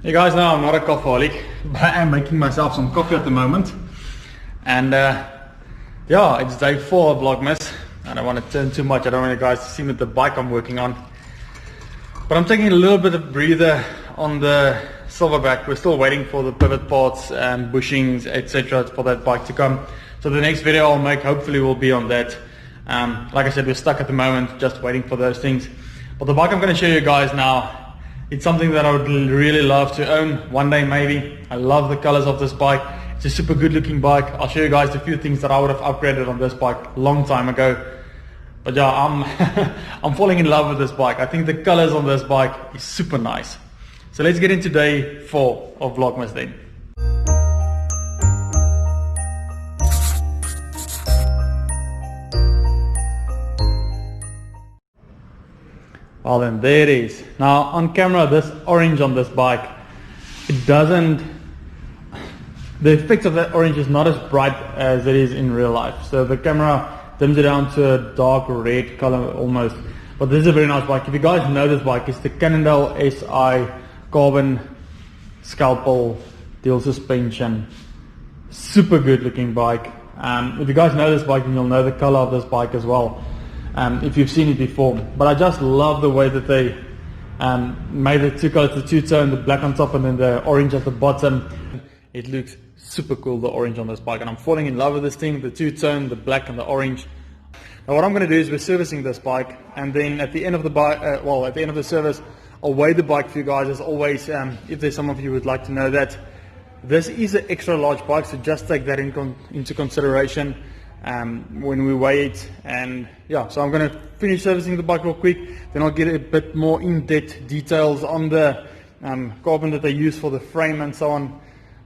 You guys know I'm not a coffeeholic, but I am making myself some coffee at the moment. And yeah, it's day 4 of Vlogmas. I don't want to turn too much. I don't want you guys to see me the bike I'm working on. But I'm taking a little bit of breather on the silverback. We're still waiting for the pivot parts and bushings, etc. for that bike to come. So the next video I'll make hopefully will be on that. Like I said, we're stuck at the moment, just waiting for those things. But the bike I'm going to show you guys now, it's something that I would really love to own one day maybe. I love the colors of this bike. It's a super good looking bike. I'll show you guys a few things that I would have upgraded on this bike a long time ago. But yeah, I'm falling in love with this bike. I think the colors on this bike is super nice. So let's get into day 4 of Vlogmas then. Well then, there it is. Now on camera, this orange on this bike, the effect of that orange is not as bright as it is in real life. So the camera dims it down to a dark red color almost. But this is a very nice bike. If you guys know this bike, it's the Cannondale carbon scalpel dual suspension. Super good looking bike. If you guys know this bike, then you'll know the color of this bike as well. If you've seen it before. But I just love the way that they made the two colors, the two-tone, the black on top and then the orange at the bottom. It looks super cool, the orange on this bike, and I'm falling in love with this thing, the two-tone, the black and the orange. Now what I'm going to do is we're servicing this bike, and then at the end of the bike, at the end of the service, I'll weigh the bike for you guys as always. If there's some of you who would like to know that, this is an extra large bike, so just take that into consideration when we weigh it. And yeah, so I'm going to finish servicing the bike real quick, then I'll get a bit more in-depth details on the carbon that they use for the frame and so on.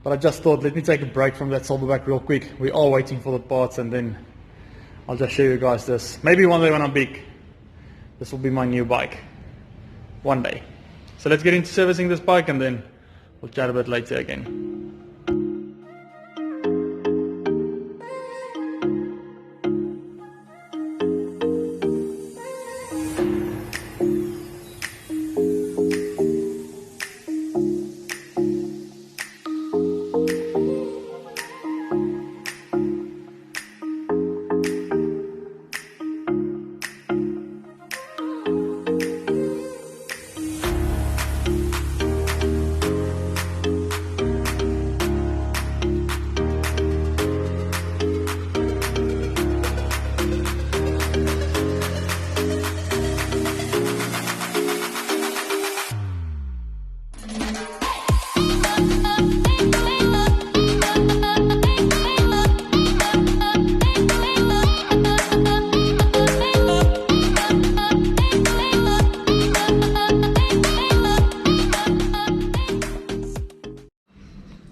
But I just thought, let me take a break from that silverback real quick. We are waiting for the parts, and then I'll just show you guys this. Maybe one day when I'm big, this will be my new bike. One day. So let's get into servicing this bike, and then we'll chat a bit later again.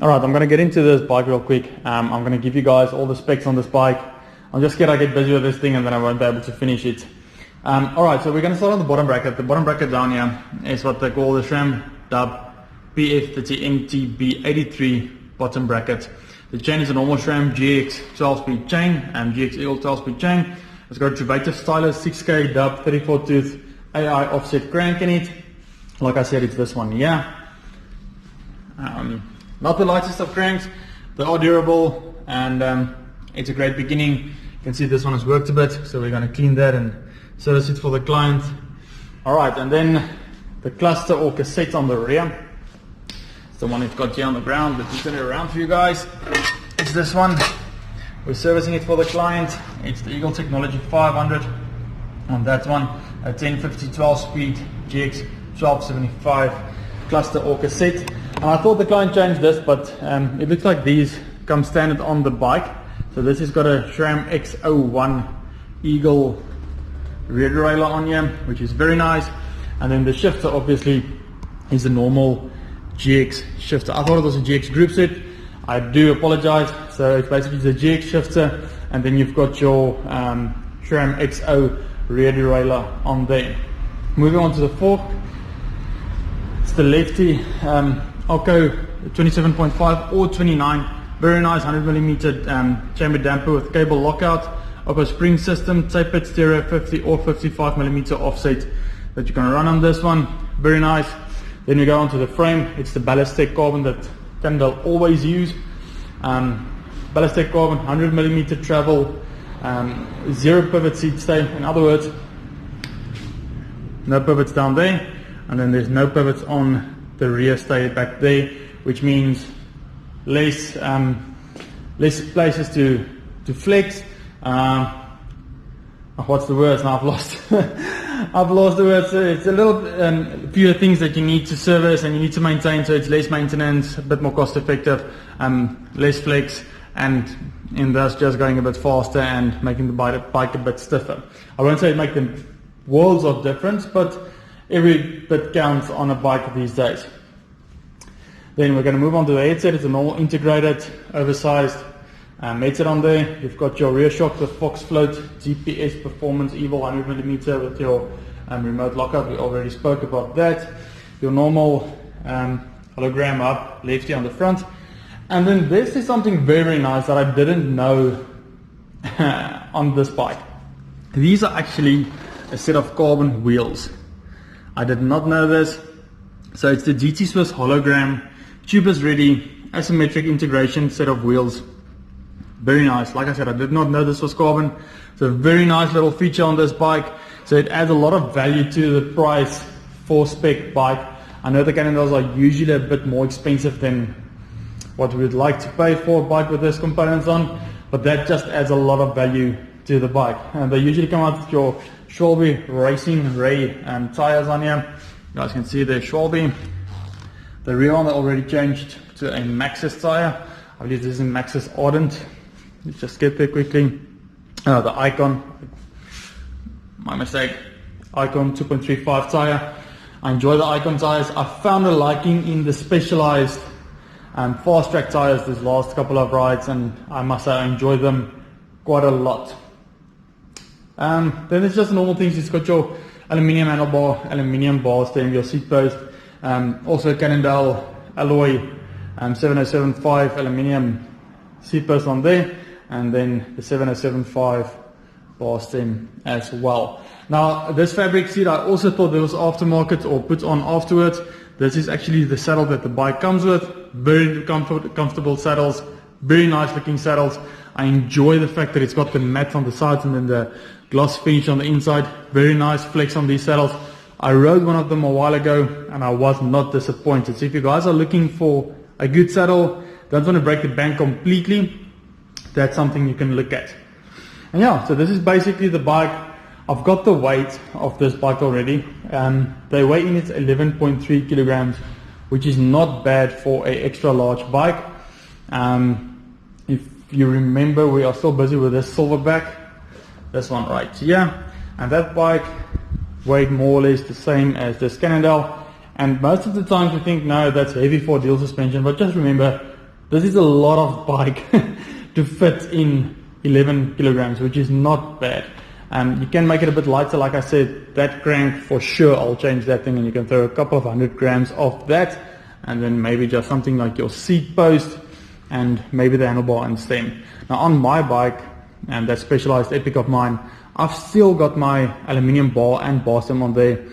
Alright, I'm going to get into this bike real quick. I'm going to give you guys all the specs on this bike. I'm just scared I get busy with this thing and then I won't be able to finish it. Alright, so we're going to start on the bottom bracket. The bottom bracket down here is what they call the SRAM Dub PF30MTB83 bottom bracket. The chain is a normal SRAM GX 12-speed chain and GX Eagle 12-speed chain. It's got a Juvator stylus 6K Dub 34 tooth AI offset crank in it. Like I said, it's this one here. Not the lightest of cranks, they are durable, and it's a great beginning. You can see this one has worked a bit, so we're going to clean that and service it for the client. Alright, and then the cluster or cassette on the rear. It's the one we've got here on the ground, but we'll turn it around for you guys. It's this one. We're servicing it for the client. It's the Eagle Technology 500 on that one. A 1050 12-speed GX 1275 cluster or cassette. And I thought the client changed this, but it looks like these come standard on the bike. So this has got a SRAM X01 Eagle rear derailleur on here, which is very nice. And then the shifter obviously is a normal GX shifter. I thought it was a GX group set. I do apologize. So it's basically the GX shifter, and then you've got your SRAM XO rear derailleur on there. Moving on to the fork. It's the lefty Alco 27.5 or 29, very nice 100mm chamber damper with cable lockout, Oppo spring system, tapered stereo 50 or 55mm offset that you can run on this one. Very nice. Then we go on to the frame. It's the ballistic carbon that Cannondale always use. Ballistic carbon, 100mm travel, 0 pivot seat stay. In other words, no pivots down there, and then there's no pivots on the rear stay back there, which means less places to flex. What's the word? Now I've lost I've lost the word. So it's a little fewer things that you need to service and you need to maintain, so it's less maintenance, a bit more cost effective, less flex, and thus just going a bit faster and making the bike a bit stiffer. I won't say it makes the worlds of difference, but every bit counts on a bike these days. Then we're going to move on to the headset. It's a normal integrated, oversized headset on there. You've got your rear shock, the Fox Float GPS Performance Evil 100mm with your remote lockup. We already spoke about that. Your normal hologram up, lefty on the front. And then this is something very, very nice that I didn't know on this bike. These are actually a set of carbon wheels. I did not know this. So it's the GT Swiss hologram, tubeless ready, asymmetric integration set of wheels. Very nice. Like I said, I did not know this was carbon. It's a very nice little feature on this bike. So it adds a lot of value to the price for spec bike. I know the Cannondales are usually a bit more expensive than what we would like to pay for a bike with these components on, but that just adds a lot of value to the bike. And they usually come out with your Schwalbe Racing Ray tires on here. You guys can see the Schwalbe. The rear one they already changed to a Maxxis tire. I believe this is a Maxxis Ardent. Let's just get there quickly. The Icon, my mistake, Icon 2.35 tire. I enjoy the Icon tires. I found a liking in the Specialized fast track tires this last couple of rides, and I must say I enjoy them quite a lot. Then it's just normal things. It's got your aluminium handlebar, aluminium bar stem, your seat post, also Cannondale alloy 7075 aluminium seat post on there, and then the 7075 bar stem as well. Now this fabric seat, I also thought there was aftermarket or put on afterwards. This is actually the saddle that the bike comes with. Very comfortable saddles, very nice looking saddles. I enjoy the fact that it's got the mats on the sides and then the gloss finish on the inside. Very nice flex on these saddles. I rode one of them a while ago and I was not disappointed. So if you guys are looking for a good saddle, don't want to break the bank completely, that's something you can look at. And yeah, so this is basically the bike. I've got the weight of this bike already. They weigh in, it's 11.3 kilograms, which is not bad for an extra large bike. If you remember, we are still busy with this silverback, this one right here, and that bike weighed more or less the same as this Cannondale. And most of the time we think, no, that's heavy for dual suspension, but just remember, this is a lot of bike to fit in 11 kilograms, which is not bad. You can make it a bit lighter, like I said, that crank for sure, I'll change that thing and you can throw a couple of 100 grams off that, and then maybe just something like your seat post and maybe the handlebar and stem. Now on my bike, and that Specialized Epic of mine, I've still got my aluminium bar and bar stem on there.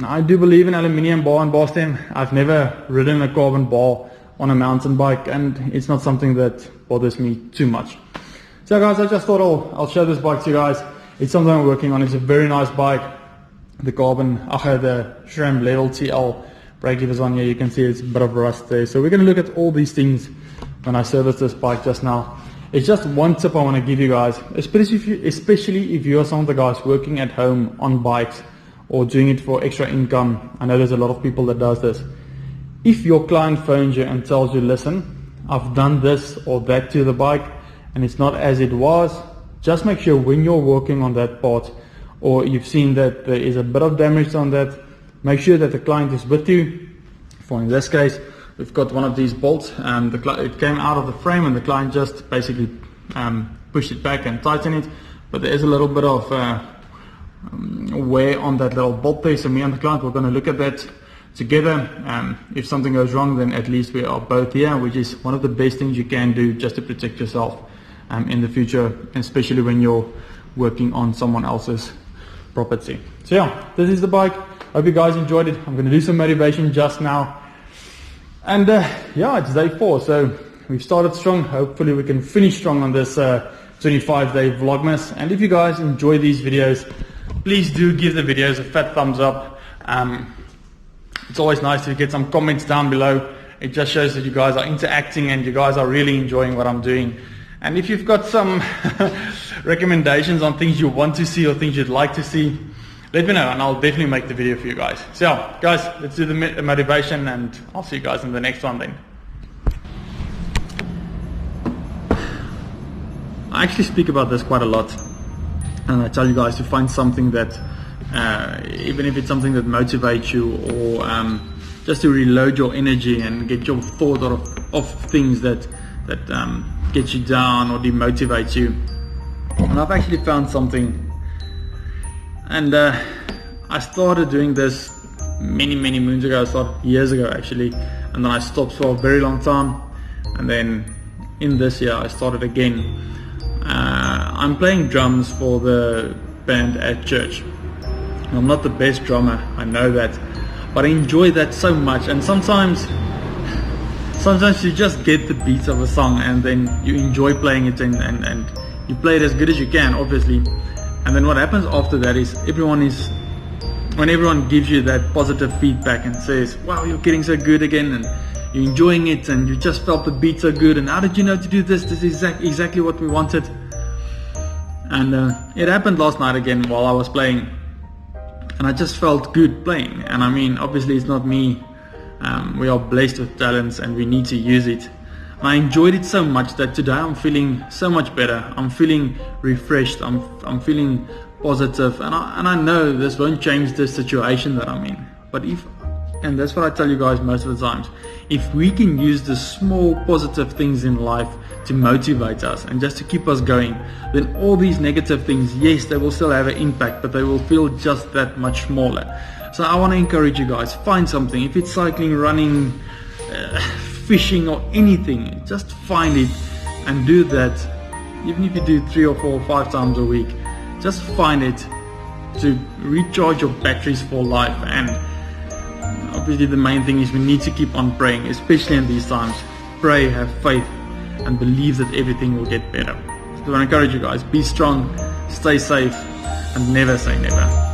I do believe in aluminium bar and bar stem. I've never ridden a carbon bar on a mountain bike and it's not something that bothers me too much. So guys, I just thought I'll show this bike to you guys. It's something I'm working on. It's a very nice bike. The carbon, the SRAM Level TL brake levers on here, you can see it's a bit of rust there. So we're going to look at all these things when I service this bike just now. It's just one tip I want to give you guys, especially if you are some of the guys working at home on bikes or doing it for extra income. I know there's a lot of people that does this. If your client phones you and tells you, listen, I've done this or that to the bike, and it's not as it was, just make sure when you're working on that part or you've seen that there is a bit of damage on that, make sure that the client is with you. For in this case, we've got one of these bolts and it came out of the frame and the client just basically pushed it back and tightened it, but there is a little bit of wear on that little bolt there. So me and the client, we're going to look at that together. If something goes wrong, then at least we are both here, which is one of the best things you can do just to protect yourself in the future, especially when you're working on someone else's property. So yeah, this is the bike. Hope you guys enjoyed it. I'm going to do some motivation just now. And yeah, it's day 4, so we've started strong. Hopefully we can finish strong on this 25-day Vlogmas. And if you guys enjoy these videos, please do give the videos a fat thumbs up. It's always nice to get some comments down below. It just shows that you guys are interacting and you guys are really enjoying what I'm doing. And if you've got some recommendations on things you want to see or things you'd like to see, let me know and I'll definitely make the video for you guys. So guys, let's do the motivation and I'll see you guys in the next one then. I actually speak about this quite a lot, and I tell you guys to find something that, even if it's something that motivates you, or just to reload your energy and get your thought of things that get you down or demotivates you. And I've actually found something, and I started doing this many moons ago. I started years ago actually, and then I stopped for a very long time, and then in this year I started again. I'm playing drums for the band at church. I'm not the best drummer, I know that, but I enjoy that so much. And sometimes you just get the beats of a song and then you enjoy playing it, and you play it as good as you can, obviously. And then what happens after that is when everyone gives you that positive feedback and says, wow, you're getting so good again, and you're enjoying it, and you just felt the beat so good, and how did you know to do this? This is exactly what we wanted. And it happened last night again while I was playing, and I just felt good playing. And I mean, obviously it's not me. We are blessed with talents and we need to use it. And I enjoyed it so much that today I'm feeling so much better. I'm feeling refreshed. I'm feeling positive, and I know this won't change the situation that I'm in. But and that's what I tell you guys most of the times, if we can use the small positive things in life to motivate us and just to keep us going, then all these negative things, yes, they will still have an impact, but they will feel just that much smaller. So I want to encourage you guys, find something. If it's cycling, running, fishing or anything, just find it and do that. Even if you do 3 or 4 or 5 times a week, just find it to recharge your batteries for life. And obviously the main thing is we need to keep on praying, especially in these times. Pray, have faith, and believe that everything will get better. So I encourage you guys, be strong, stay safe, and never say never.